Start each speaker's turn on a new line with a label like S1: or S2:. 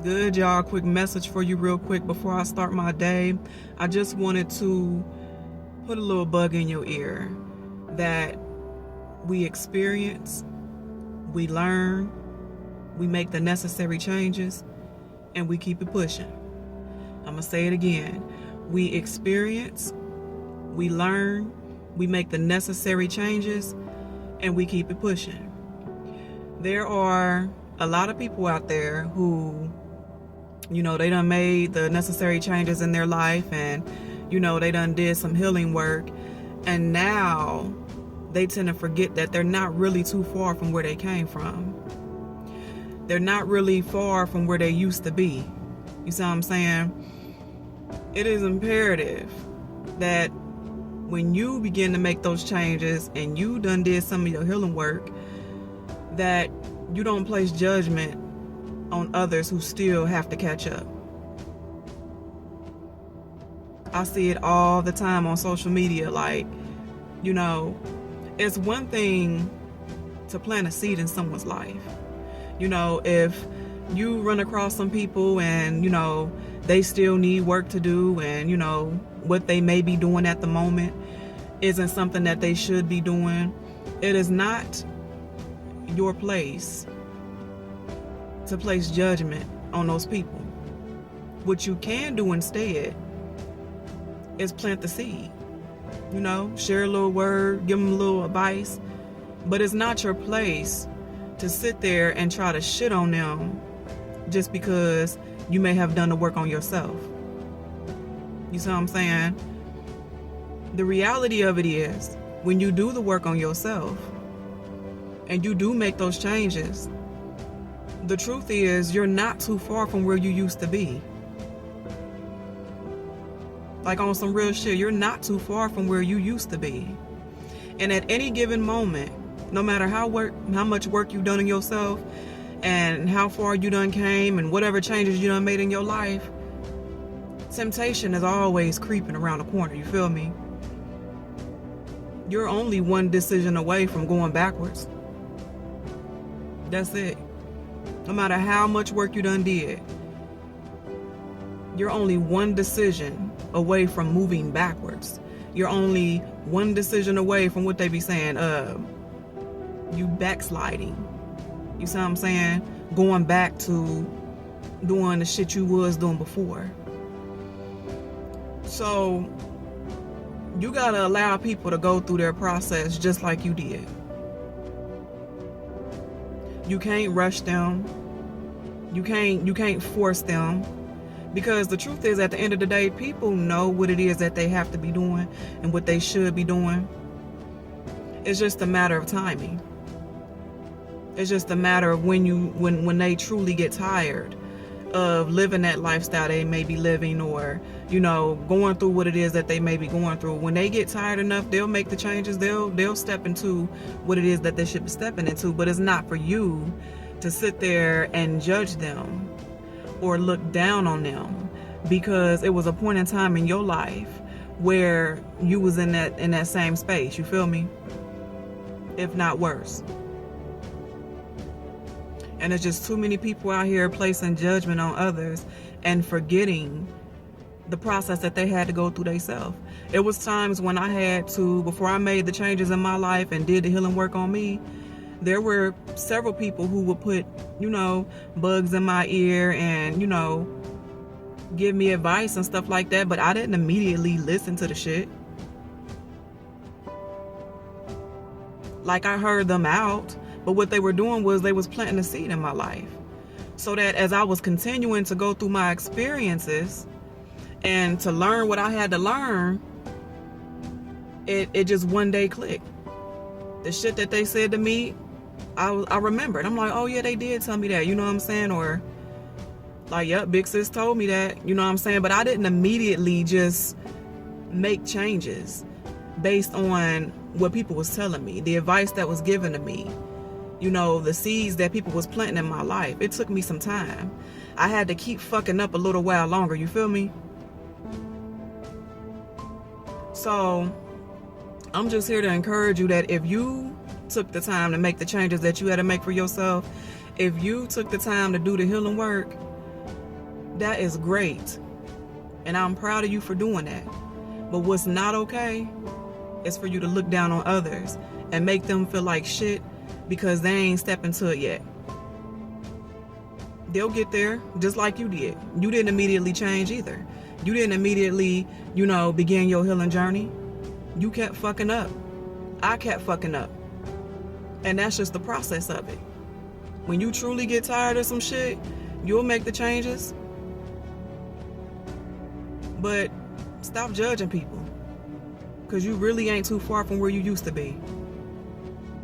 S1: Good, y'all. Quick message for you real quick before I start my day. I just wanted to put a little bug in your ear that we experience, we learn, we make the necessary changes, and we keep it pushing. I'm going to say it again. We experience, we learn, we make the necessary changes, and we keep it pushing. There are a lot of people out there who, they done made the necessary changes in their life, and, they done did some healing work, and now they tend to forget that they're not really too far from where they came from. They're not really far from where they used to be. You see what I'm saying? It is imperative that when you begin to make those changes and you done did some of your healing work, that you don't place judgment on others who still have to catch up. I see it all the time on social media. It's one thing to plant a seed in someone's life. If you run across some people and, they still need work to do, and, what they may be doing at the moment isn't something that they should be doing, it is not your place to place judgment on those people. What you can do instead is plant the seed. Share a little word, give them a little advice, but it's not your place to sit there and try to shit on them just because you may have done the work on yourself. You see what I'm saying? The reality of it is, when you do the work on yourself and you do make those changes, the truth is you're not too far from where you used to be. Like, on some real shit, you're not too far from where you used to be. And at any given moment, no matter how much work you've done in yourself and how far you done came and whatever changes you done made in your life, temptation is always creeping around the corner. You feel me? You're only one decision away from going backwards. That's it. No matter how much work you done did, you're only one decision away from moving backwards. You're only one decision away from what they be saying, you backsliding. You see what I'm saying? Going back to doing the shit you was doing before. So you gotta allow people to go through their process just like you did. You can't rush them. You can't force them. Because the truth is, at the end of the day, people know what it is that they have to be doing and what they should be doing. It's just a matter of timing. It's just a matter of when they truly get tired of living that lifestyle they may be living, or, going through what it is that they may be going through. When they get tired enough, they'll make the changes. They'll step into what it is that they should be stepping into. But it's not for you to sit there and judge them or look down on them, because it was a point in time in your life where you was in that same space. You feel me? If not worse. And there's just too many people out here placing judgment on others and forgetting the process that they had to go through themselves. It was times when I had to, before I made the changes in my life and did the healing work on me, there were several people who would put, bugs in my ear and, give me advice and stuff like that, but I didn't immediately listen to the shit. Like, I heard them out, but what they were doing was they was planting a seed in my life. So that as I was continuing to go through my experiences and to learn what I had to learn, it just one day clicked. The shit that they said to me, I remembered. I'm like, oh yeah, they did tell me that, you know what I'm saying? Or like, yep, big sis told me that, you know what I'm saying? But I didn't immediately just make changes based on what people was telling me, the advice that was given to me, the seeds that people was planting in my life. It took me some time. I had to keep fucking up a little while longer, you feel me? So I'm just here to encourage you that if you took the time to make the changes that you had to make for yourself, if you took the time to do the healing work, That is great. And I'm proud of you for doing that. But what's not okay is for you to look down on others and make them feel like shit because they ain't stepped into it yet. They'll get there just like you did. You didn't immediately change either. You didn't immediately, begin your healing journey. You kept fucking up. I kept fucking up. And that's just the process of it. When you truly get tired of some shit, you'll make the changes. But stop judging people, because you really ain't too far from where you used to be.